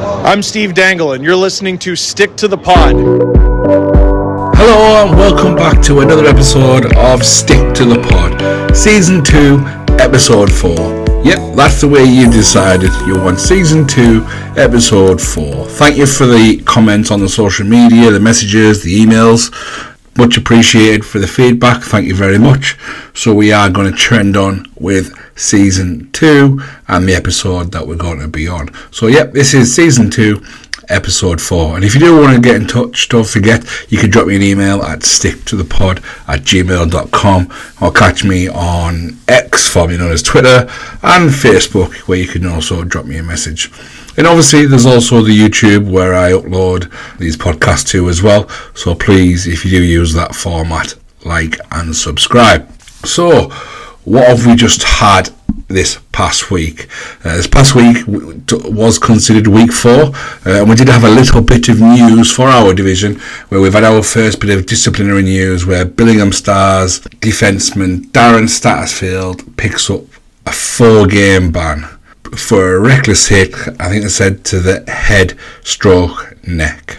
I'm Steve Dangle, and you're listening to Stick to the Pod. Hello and welcome back to another episode of Stick to the Pod, Season 2, Episode 4. Yep, that's the way you decided. You want Season 2, Episode 4. Thank you for the comments on the social media, the messages, the emails. Much appreciated for the feedback. Thank you very much. So we are going to trend on with Season 2 and the episode that we're going to be on. So yep, this is Season 2, Episode 4. And if you do want to get in touch, don't forget, you can drop me an email at sticktothepod@gmail.com or catch me on X, formerly known as Twitter, and Facebook, where you can also drop me a message. And obviously there's also the YouTube where I upload these podcasts to as well. So please, if you do use that format, like and subscribe. So what have we just had this past week? This past week was considered week 4, and we did have a little bit of news for our division, where we've had our first bit of disciplinary news where Billingham Stars defenceman Darren Stattersfield picks up a 4-game ban for a reckless hit, I think they said, to the head stroke neck.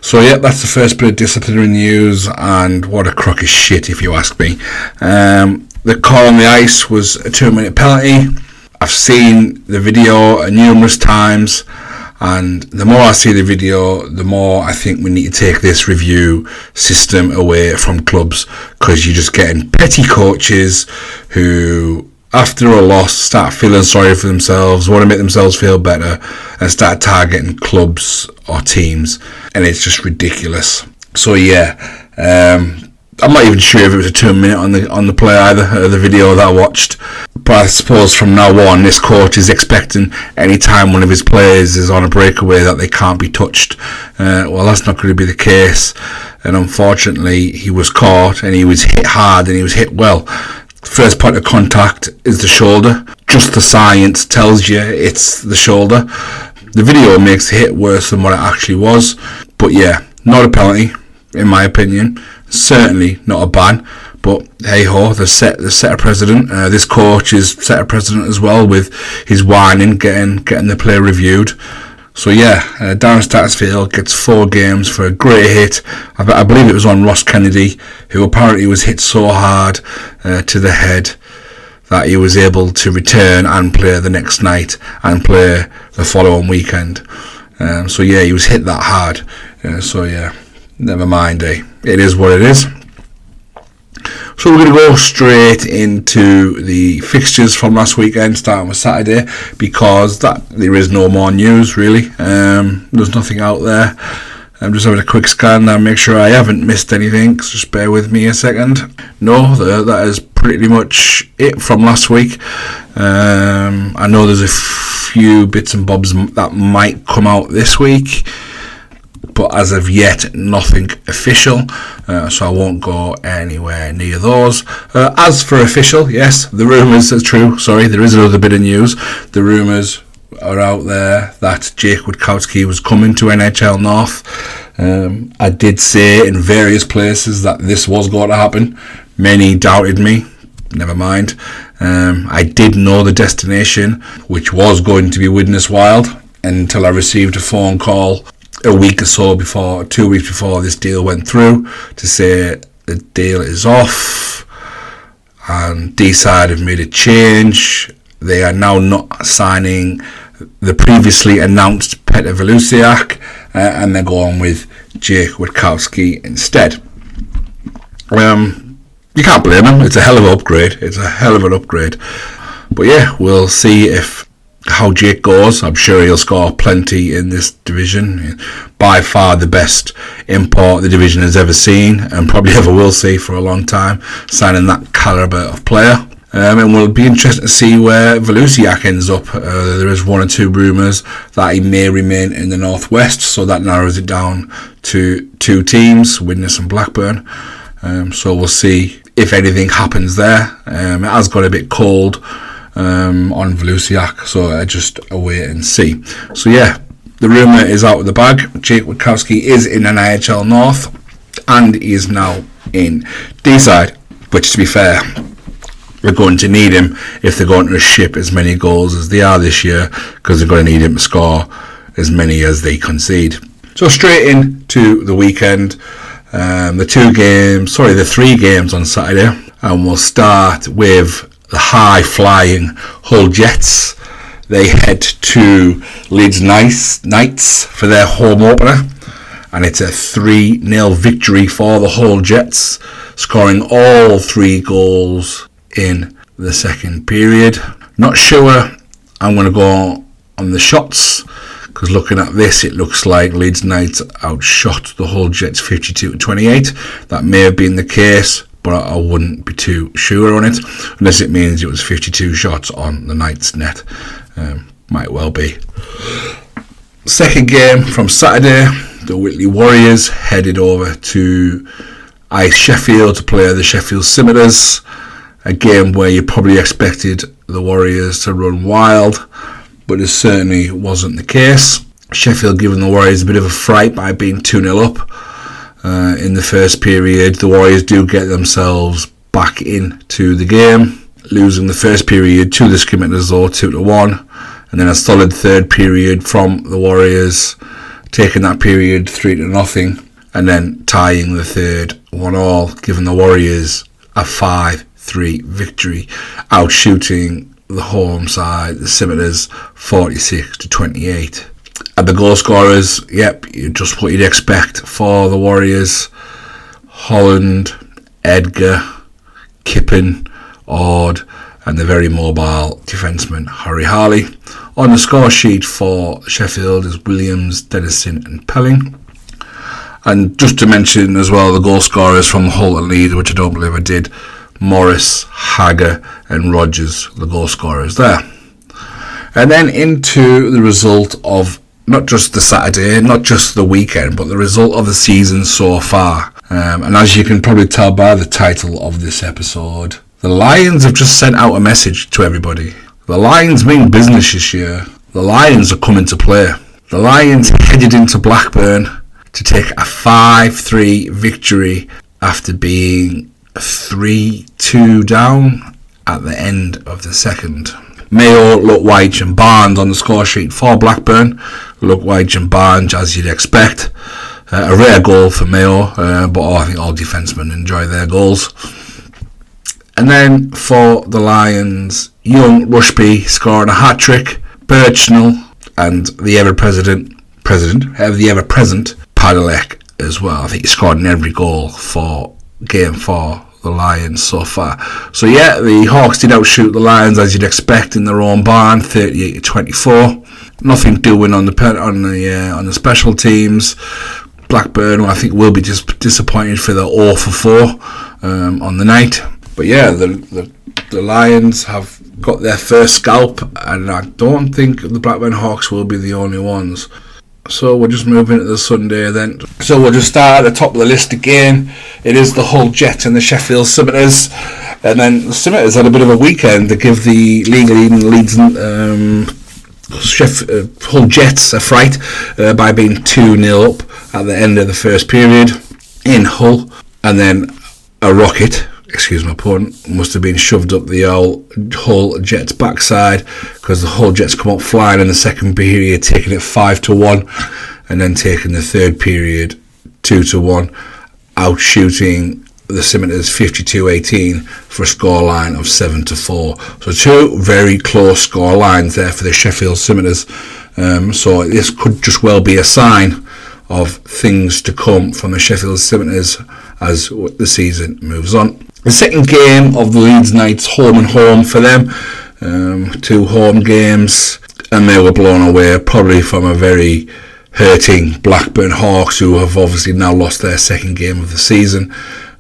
So yeah, that's the first bit of disciplinary news, and what a crock of shit if you ask me. The call on the ice was a 2-minute penalty. I've seen the video numerous times, and the more I see the video, the more I think we need to take this review system away from clubs, because you're just getting petty coaches who, after a loss, start feeling sorry for themselves, want to make themselves feel better, and start targeting clubs or teams, and it's just ridiculous. So yeah, I'm not even sure if it was a 2-minute on the play either, the video that I watched. But I suppose from now on, this coach is expecting any time one of his players is on a breakaway that they can't be touched. Well, that's not going to be the case, and unfortunately, he was caught, and he was hit hard, and he was hit well. First point of contact is the shoulder. Just the science tells you it's the shoulder. The video makes the hit worse than what it actually was. But yeah, not a penalty, in my opinion. Certainly not a ban. But hey ho, they've set a precedent. This coach has set a precedent as well with his whining, getting the play reviewed. So yeah, Darren Stattersfield gets 4 games for a great hit. I believe it was on Ross Kennedy, who apparently was hit so hard to the head that he was able to return and play the next night and play the following weekend. So yeah, he was hit that hard. So yeah, never mind. It is what it is. So we're going to go straight into the fixtures from last weekend, starting with Saturday, because there is no more news really. There's nothing out there. I'm just having a quick scan now, make sure I haven't missed anything, so just bear with me a second. No, that is pretty much it from last week. I know there's a few bits and bobs that might come out this week, but as of yet, nothing official, so I won't go anywhere near those. As for official, yes, the rumours are true. Sorry, there is another bit of news. The rumours are out there that Jake Witkowski was coming to NHL North. I did say in various places that this was going to happen. Many doubted me. Never mind. I did know the destination, which was going to be Widnes Wild, until I received a phone call a week or so before, 2 weeks before this deal went through, to say the deal is off and D-Side have made a change. They are now not signing the previously announced Petr Velusiak, and they're going with Jake Witkowski instead. You can't blame them. It's a hell of an upgrade. But yeah, we'll see how Jake goes. I'm sure he'll score plenty in this division. By far the best import the division has ever seen, and probably ever will see for a long time, signing that calibre of player. And we'll be interested to see where Velusiak ends up. There is 1 or 2 rumours that he may remain in the Northwest, so that narrows it down to 2 teams, Widnes and Blackburn. So we'll see if anything happens there. It has got a bit cold on Velusiak, so just a wait and see. So yeah, the rumour is out of the bag. Jake Witkowski is in NHL North, and he is now in D-Side, which, to be fair, we're going to need him if they're going to ship as many goals as they are this year, because they're going to need him to score as many as they concede. So straight into the weekend, the 3 games on Saturday, and we'll start with the high-flying Hull Jets. They head to Leeds Knights for their home opener, and it's a 3-0 victory for the Hull Jets, scoring all 3 goals in the second period. Not sure I'm going to go on the shots, because looking at this, it looks like Leeds Knights outshot the Hull Jets 52-28. That may have been the case, but I wouldn't be too sure on it, unless it means it was 52 shots on the Knights net. Might well be. Second game from Saturday, the Whitley Warriors headed over to Ice Sheffield to play the Sheffield Scimitars, a game where you probably expected the Warriors to run wild, but it certainly wasn't the case. Sheffield giving the Warriors a bit of a fright by being 2-0 up in the first period. The Warriors do get themselves back into the game, losing the first period to the Scimitars though 2-1, and then a solid third period from the Warriors, taking that period 3-0, and then tying the third 1-1, giving the Warriors a 5-3 victory, outshooting the home side, the Scimitars, 46-28. And the goal scorers, just what you'd expect for the Warriors: Holland, Edgar, Kippen, Ord, and the very mobile defenceman Harry Harley. On the score sheet for Sheffield is Williams, Dennison and Pelling. And just to mention as well the goal scorers from Hull and Leeds, which I don't believe I did: Morris, Hagger and Rogers, the goal scorers there. And then into the result of not just the Saturday, not just the weekend, but the result of the season so far. And as you can probably tell by the title of this episode, the Lions have just sent out a message to everybody. The Lions mean business this year. The Lions are coming to play. The Lions headed into Blackburn to take a 5-3 victory after being 3-2 down at the end of the second. Mayo, Luckweich and Barnes on the score sheet for Blackburn. Luckweich and Barnes, as you'd expect. A rare goal for Mayo, but I think all defencemen enjoy their goals. And then for the Lions, Young, Rushby scoring a hat-trick, Birchnell and the ever-present Padalek as well. I think he scored in every goal for game 4. The Lions so far. So the Hawks did outshoot the Lions as you'd expect in their own barn, 38-24. Nothing doing on the special teams. Blackburn, I think, will be just disappointed for the 0-4 on the night. But the Lions have got their first scalp, and I don't think the Blackburn Hawks will be the only ones. So we'll just move into the Sunday then. So we'll just start at the top of the list again. It is the Hull Jets and the Sheffield Scimitars. And then the Scimitars had a bit of a weekend to give the league-leading Leeds Hull Jets a fright by being 2-0 up at the end of the first period in Hull. And then a rocket, excuse my pun, must have been shoved up the old Hull Jets backside, because the Hull Jets come up flying in the second period, taking it 5-1, and then taking the third period 2-1, outshooting the Scimitars 52-18 for a scoreline of 7-4. So 2 very close score lines there for the Sheffield Scimitars. So this could just well be a sign of things to come from the Sheffield Scimitars as the season moves on. The second game of the Leeds Knights, home and home for them. 2 home games, and they were blown away, probably from a very hurting Blackburn Hawks, who have obviously now lost their second game of the season.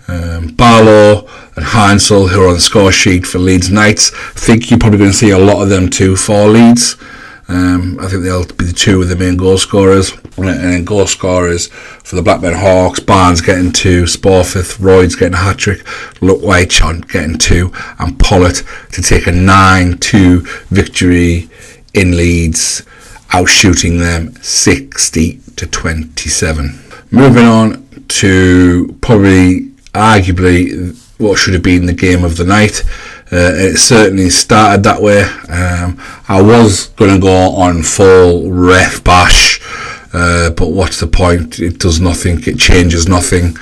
Barlow and Heinzel, who are on the score sheet for Leeds Knights. I think you're probably going to see a lot of them too for Leeds. I think they'll be the 2 of the main goal scorers. And then goal scorers for the Blackburn Hawks: Barnes getting 2, Sporfith, Royds getting a hat-trick, Luckweich on getting 2, and Pollett to take a 9-2 victory in Leeds, outshooting them 60-27. Moving on to probably, arguably, what should have been the game of the night. It certainly started that way. I was going to go on full ref bash, but what's the point? It does nothing. It changes nothing.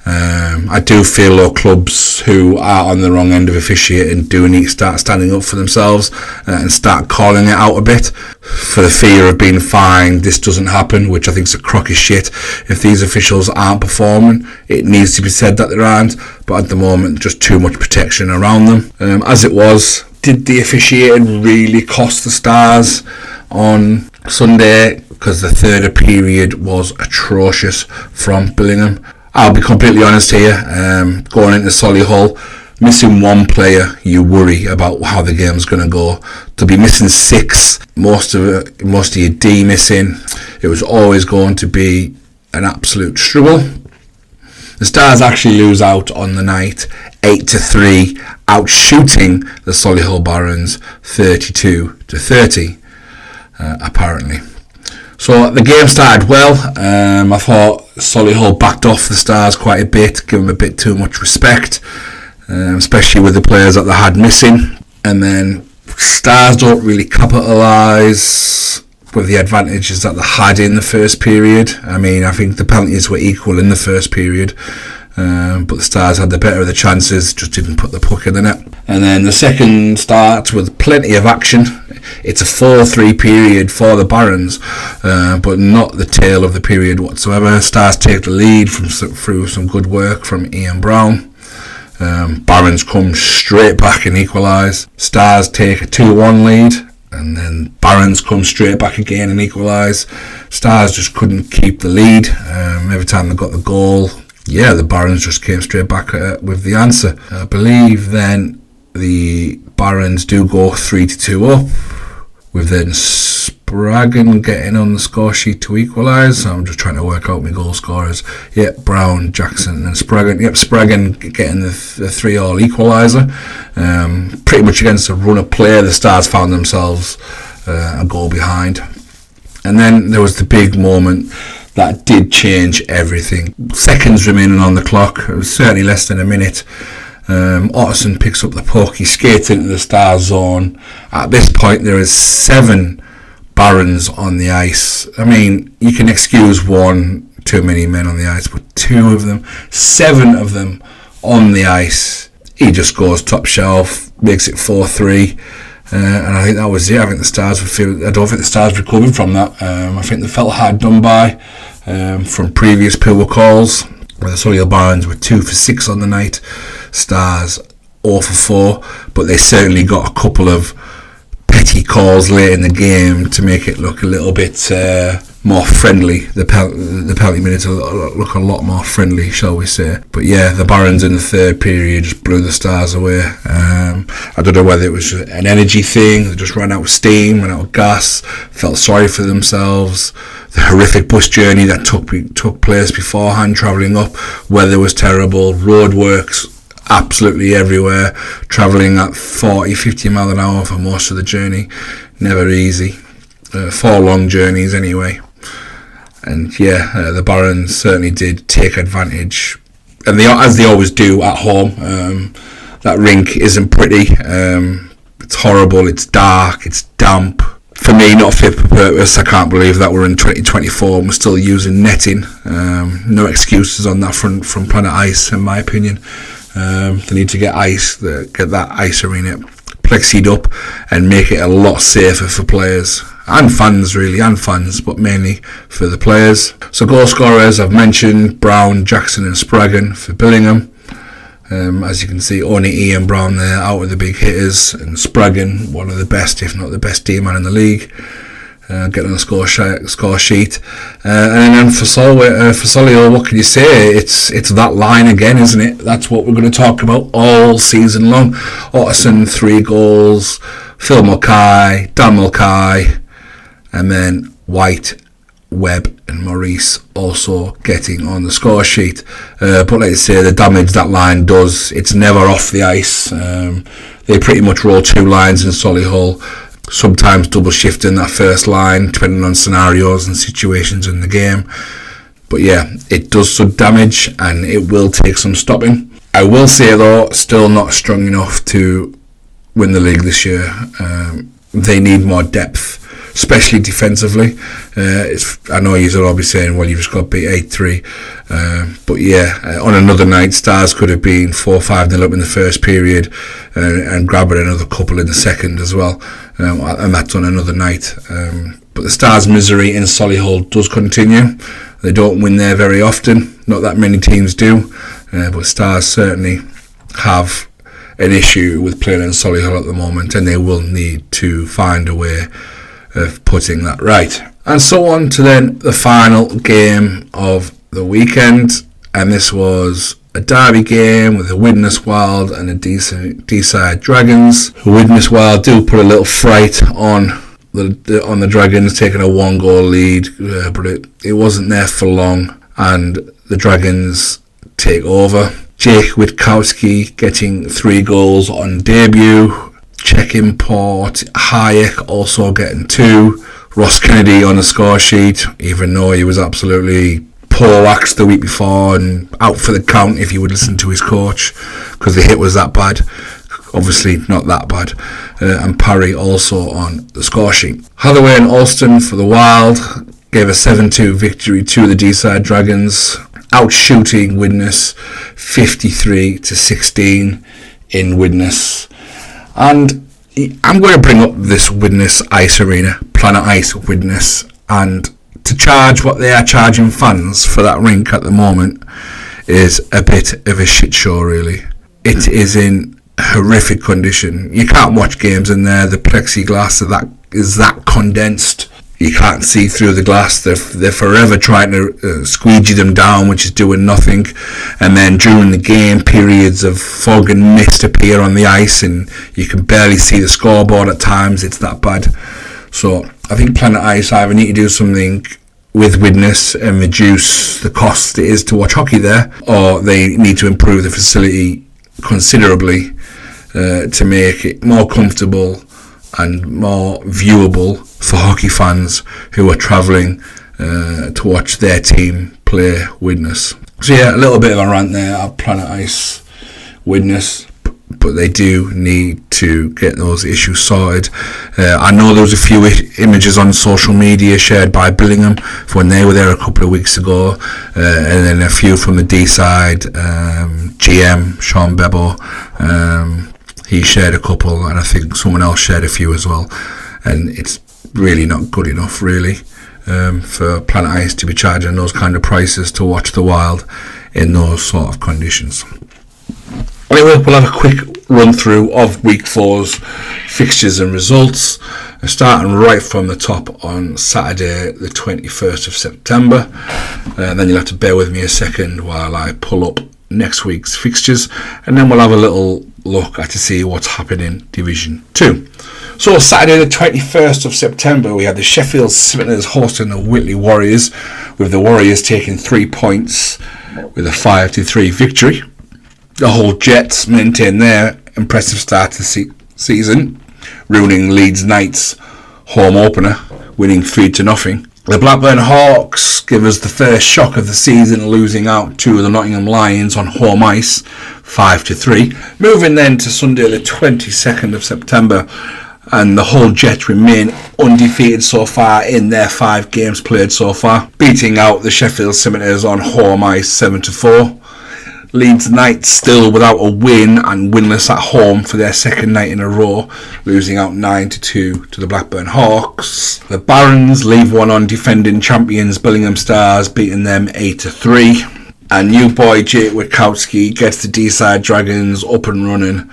I do feel though clubs who are on the wrong end of officiating do need to start standing up for themselves and start calling it out a bit, for the fear of being fined. This doesn't happen, which I think is a crock of shit. If these officials aren't performing, it needs to be said that they aren't, but at the moment just too much protection around them. As it was, did the officiating really cost the Stars on Sunday? Because the third period was atrocious from Billingham. I'll be completely honest here, going into Solihull, missing one player, you worry about how the game's going to go. To be missing 6, most of your D missing, it was always going to be an absolute struggle. The Stars actually lose out on the night 8-3, outshooting the Solihull Barons 32-30, apparently. So the game started well. I thought Solihull backed off the Stars quite a bit, give them a bit too much respect, especially with the players that they had missing. And then Stars don't really capitalise with the advantages that they had in the first period. I mean, I think the penalties were equal in the first period, but the Stars had the better of the chances, just didn't put the puck in the net. And then the second starts with plenty of action. It's a 4-3 period for the Barons, but not the tail of the period whatsoever. Stars take the lead through some good work from Ian Brown. Barons come straight back and equalise. Stars take a 2-1 lead, and then Barons come straight back again and equalise. Stars just couldn't keep the lead. Every time they got the goal, the Barons just came straight back with the answer. I believe then the Barons do go 3-2 up, with then Spraggan getting on the score sheet to equalise. I'm just trying to work out my goal scorers. Brown, Jackson and Spraggan. Spraggan getting the 3-3 equaliser. Pretty much against a run of play, the Stars found themselves a goal behind. And then there was the big moment that did change everything. Seconds remaining on the clock. It was certainly less than a minute. Otterson picks up the puck. He skates into the Stars zone. At this point, there is 7 Barons on the ice. I mean, you can excuse one too many men on the ice, but 2 of them, 7 of them on the ice. He just goes top shelf, makes it 4-3. And I think that was it. I don't think the Stars recovered from that. I think they felt hard done by from previous poor calls, where the Solihull Barons were 2 for 6 on the night. Stars 0 for 4, but they certainly got a couple of petty calls late in the game to make it look a little bit more friendly. The penalty minutes look a lot more friendly, shall we say. But the Barons in the third period just blew the Stars away. I don't know whether it was an energy thing, they just ran out of steam, ran out of gas, felt sorry for themselves. The horrific bus journey that took place beforehand, travelling up, weather was terrible, roadworks absolutely everywhere, travelling at 40-50 mile an hour for most of the journey, never easy. 4 long journeys anyway. And the Barons certainly did take advantage, and as they always do at home. That rink isn't pretty. It's horrible, it's dark, it's damp. For me, not fit for purpose. I can't believe that we're in 2024 and we're still using netting. No excuses on that front from Planet Ice, in my opinion. They need to get that ice arena plexied up and make it a lot safer for players and fans, but mainly for the players. So goal scorers, I've mentioned Brown, Jackson and Spraggan for Billingham. As you can see, only Ian Brown there out of the big hitters, and Spraggan, one of the best, if not the best D-man in the league, getting on the score sheet. And then for Solihull, what can you say? It's that line again, isn't it? That's what we're going to talk about all season long. Otterson 3 goals, Phil Mulcahy, Dan Mulcahy, and then White, Webb and Maurice also getting on the score sheet. But like I say, the damage that line does, it's never off the ice. They pretty much roll 2 lines in Solihull, sometimes double shifting that first line depending on scenarios and situations in the game. But it does some damage and it will take some stopping. I will say though, still not strong enough to win the league this year. They need more depth, especially defensively. I know you'll all be saying, well, you've just got to beat 8-3. But yeah, on another night, Stars could have been 4-5-0 up in the first period and grabbing another couple in the second as well. And that's on another night. But the Stars' misery in Solihull does continue. They don't win there very often. Not that many teams do. But Stars certainly have an issue with playing in Solihull at the moment, and they will need to find a way of putting that right. And so on to then the final game of the weekend, and this was a derby game with the Widnes Wild and the D-side Dragons. The Widnes Wild do put a little fright on the Dragons, taking a 1-goal lead, but it wasn't there for long, and the Dragons take over. Jake Witkowski getting 3 goals on debut. Czech import Hayek also getting 2. Ross Kennedy on the score sheet, even though he was absolutely poleaxed the week before and out for the count if you would listen to his coach, because the hit was that bad. Obviously not that bad. And Parry also on the score sheet. Hathaway and Alston for the Wild gave a 7-2 victory to the D-side Dragons, outshooting Widnes 53-16 in Widnes. And I'm going to bring up this Widnes Ice Arena, Planet Ice Widnes, and to charge what they are charging fans for that rink at the moment is a bit of a shit show, really. It is in horrific condition. You can't watch games in there. The plexiglass is that condensed. You can't see through the glass. They're forever trying to squeegee them down, which is doing nothing. And then during the game, periods of fog and mist appear on the ice, and you can barely see the scoreboard at times. It's that bad. So I think Planet Ice either need to do something with Widnes and reduce the cost it is to watch hockey there, or they need to improve the facility considerably to make it more comfortable and more viewable for hockey fans who are travelling to watch their team play Widnes. So yeah, a little bit of a rant there at Planet Ice Widnes, but they do need to get those issues sorted. I know there was a few images on social media shared by Billingham when they were there a couple of weeks ago, and then a few from the D side. GM Sean Bebo, he shared a couple, and I think someone else shared a few as well. And it's really not good enough, really, for Planet Ice to be charging those kind of prices to watch the Wild in those sort of conditions. Anyway, we'll have a quick run through of Week 4's fixtures and results, starting right from the top on Saturday the 21st of September. Then you'll have to bear with me a second while I pull up next week's fixtures, and then we'll have a little look to see what's happening in Division 2. So Saturday the 21st of September, we had the Sheffield Scimitars hosting the Whitley Warriors, with the Warriors taking 3 points with a 5-3 victory. The Hull Jets maintained their impressive start to the season, ruining Leeds Knights' home opener, winning 3-0. The Blackburn Hawks give us the first shock of the season, losing out to the Nottingham Lions on home ice, 5-3. Moving then to Sunday the 22nd of September, and the Hull Jets remain undefeated so far in their 5 games played so far, beating out the Sheffield Scimitars on home ice 7-4. Leeds Knights still without a win and winless at home for their second night in a row, losing out 9-2 to the Blackburn Hawks. The Barons leave one on defending champions Billingham Stars, beating them 8-3. And new boy Jake Witkowski gets the D-side Dragons up and running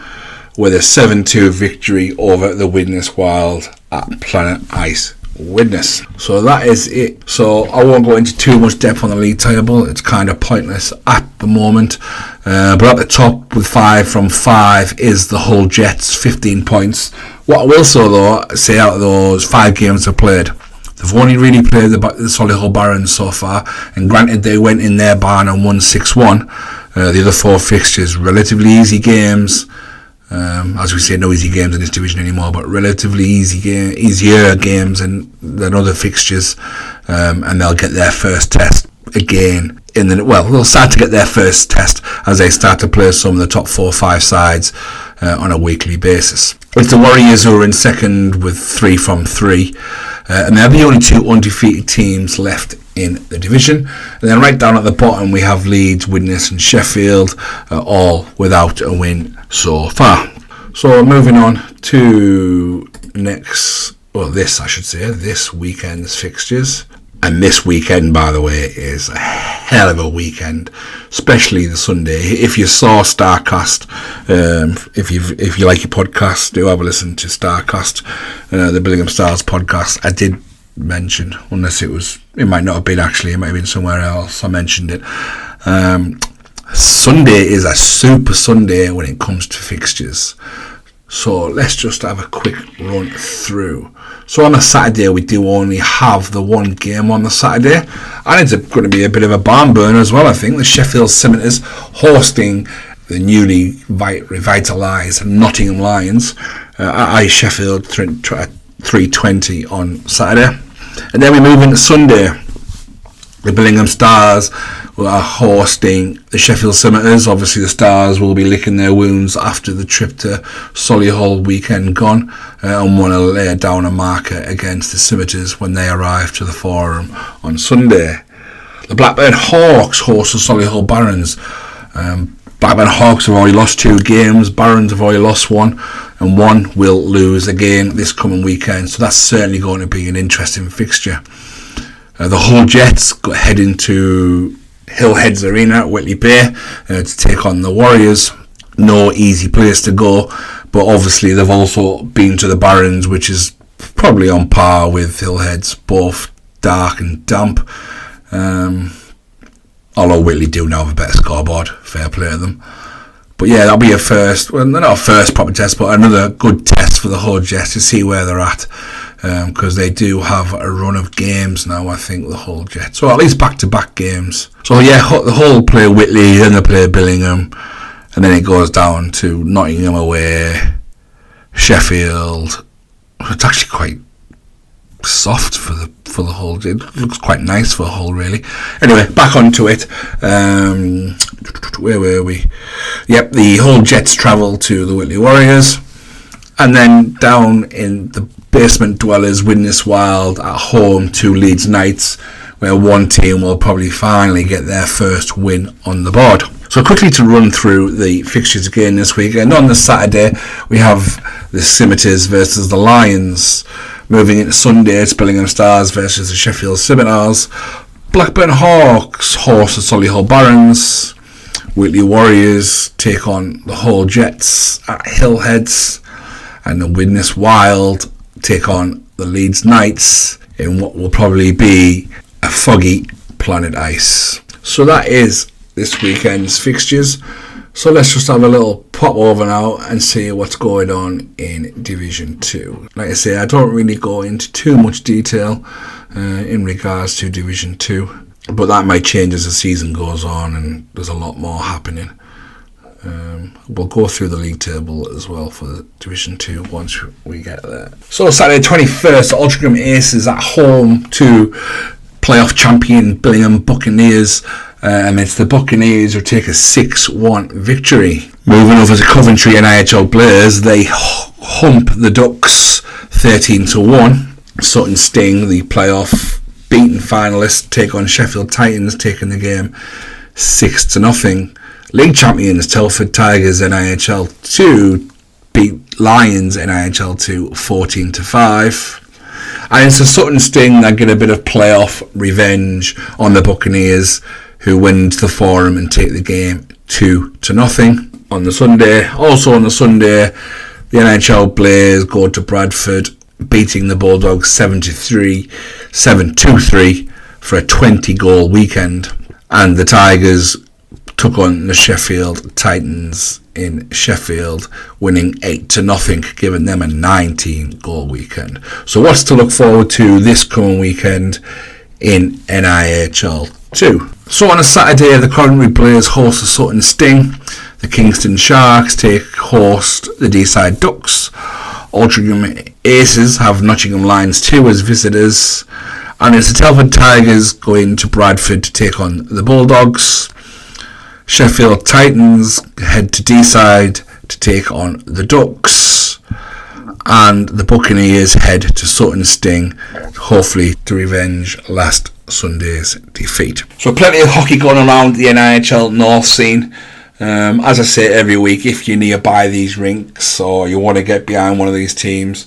with a 7-2 victory over the Widnes Wild at Planet Ice Widnes. So that is it. So I won't go into too much depth on the league table. It's kind of pointless at the moment. But at the top with 5 from 5 is the Hull Jets, 15 points. What I will say out of those 5 games they've played, they've only really played the Solihull Barons so far, and granted they went in their barn and won 6-1. The other 4 fixtures, relatively easy games. As we say, no easy games in this division anymore, but relatively easier games than other fixtures, and they'll get their first test again they'll start to get their first test as they start to play some of the top 4 or 5 sides on a weekly basis. It's the Warriors who are in second with 3 from 3, and they're the only 2 undefeated teams left in the division. And then right down at the bottom we have Leeds, Widnes and Sheffield, all without a win so far. So moving on to this weekend's fixtures. And this weekend, by the way, is a hell of a weekend, especially the Sunday. If you saw Starcast, if you like your podcast, do have a listen to Starcast, the Billingham Stars podcast. I did mention, unless it might not have been actually, it might have been somewhere else, I mentioned it. Sunday is a super Sunday when it comes to fixtures. So let's just have a quick run through. So on a Saturday we do only have the one game on the Saturday, and it's going to be a bit of a barn burner as well. I think the Sheffield Scimitars hosting the newly revitalised Nottingham Lions at Sheffield 3:20 on Saturday. And then we move into Sunday. The Billingham Stars are hosting the Sheffield Scimitars. Obviously the Stars will be licking their wounds after the trip to Solihull weekend gone, and want to lay down a marker against the Scimitars when they arrive to the Forum on Sunday. The Blackburn Hawks host the Solihull Barons. Blackburn Hawks have already lost 2 games, Barons have already lost 1, and 1 will lose again this coming weekend, so that's certainly going to be an interesting fixture. The Hull Jets head into Hillheads Arena at Whitley Bay to take on the Warriors. No easy place to go, but obviously they've also been to the Barons, which is probably on par with Hillheads, both dark and damp. Although Whitley do now have a better scoreboard, fair play to them. But yeah, that'll be a first, well, not a first proper test, but another good test for the Hull Jets to see where they're at. Because they do have a run of games now, I think, the Hull Jets. So at least back-to-back games. So yeah, the Hull play Whitley, then they play Billingham, and then it goes down to Nottingham away, Sheffield. It's actually quite soft for the Hull. It looks quite nice for Hull, really. Anyway, back onto it. Where were we? Yep, the Hull Jets travel to the Whitley Warriors, and then down in the basement dwellers, Widnes Wild at home to Leeds Knights, where one team will probably finally get their first win on the board. So quickly to run through the fixtures again this week. And on the Saturday we have the Scimitars versus the Lions. Moving into Sunday, it's Billingham Stars versus the Sheffield Scimitars. Blackburn Hawks host the Solihull Barons. Whitley Warriors take on the Hull Jets at Hillheads. And the Widnes Wild take on the Leeds Knights in what will probably be a foggy Planet Ice. So that is this weekend's fixtures. So let's just have a little pop over now and see what's going on in Division 2. Like I say, I don't really go into too much detail in regards to Division 2, but that might change as the season goes on and there's a lot more happening. We'll go through the league table as well for the Division 2 once we get there. So Saturday 21st, Altrincham Aces at home to playoff champion Billingham Buccaneers, and it's the Buccaneers who take a 6-1 victory. Moving over to Coventry and IHL Blaze, they hump the Ducks 13-1. Sutton Sting, the playoff beaten finalists, take on Sheffield Titans, taking the game 6-0. League champions Telford Tigers NIHL 2 beat Lions NIHL 2 14-5. And it's a Sutton Sting that get a bit of playoff revenge on the Buccaneers, who win the Forum and take the game 2-0 on the Sunday. Also on the Sunday, the NIHL Blaze go to Bradford, beating the Bulldogs 7-2-3 for a 20-goal weekend. And the Tigers took on the Sheffield Titans in Sheffield, winning 8-0, giving them a 19-goal weekend. So what's to look forward to this coming weekend in NIHL 2? So on a Saturday, the Coventry Blaze host the Sutton Sting. The Kingston Sharks host the Deeside Ducks. Altrincham Aces have Nottingham Lions 2 as visitors. And it's the Telford Tigers going to Bradford to take on the Bulldogs. Sheffield Titans head to Deeside, to take on the Ducks, and the Buccaneers head to Sutton Sting, hopefully to revenge last Sunday's defeat. So plenty of hockey going around the NIHL North scene. As I say every week, if you're nearby these rinks or you want to get behind one of these teams,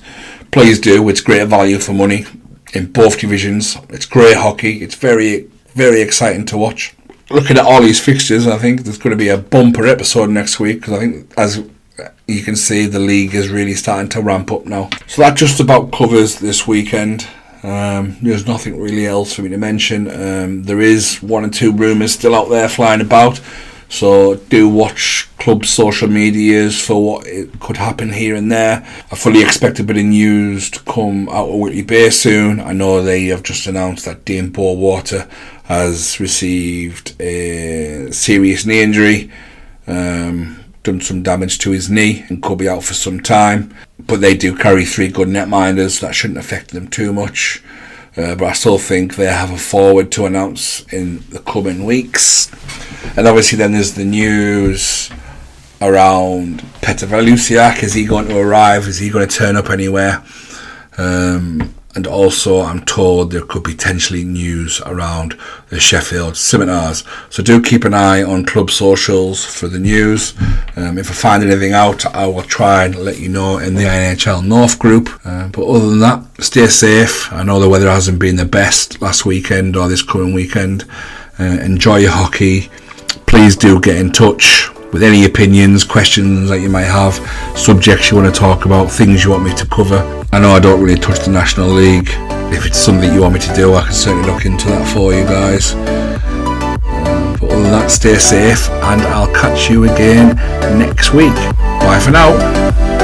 please do. It's great value for money in both divisions. It's great hockey. It's very, very exciting to watch. Looking at all these fixtures, I think there's going to be a bumper episode next week, because I think, as you can see, the league is really starting to ramp up now. So that just about covers this weekend. There's nothing really else for me to mention. There is 1 or 2 rumours still out there flying about, so do watch club social medias for what it could happen here and there. I fully expect a bit of news to come out of Whitley Bay soon. I know they have just announced that Dane Bowater has received a serious knee injury, done some damage to his knee and could be out for some time. But they do carry 3 good netminders, that shouldn't affect them too much. But I still think they have a forward to announce in the coming weeks. And obviously then there's the news around Petr Velusiak. Is he going to arrive? Is he going to turn up anywhere? And also I'm told there could be potentially news around the Sheffield Scimitars. So do keep an eye on club socials for the news. If I find anything out, I will try and let you know in the NHL North group. But other than that, stay safe. I know the weather hasn't been the best last weekend or this coming weekend. Enjoy your hockey. Please do get in touch with any opinions, questions that you might have, subjects you want to talk about, things you want me to cover. I know I don't really touch the National League. If it's something you want me to do, I can certainly look into that for you guys. But other than that, stay safe, and I'll catch you again next week. Bye for now.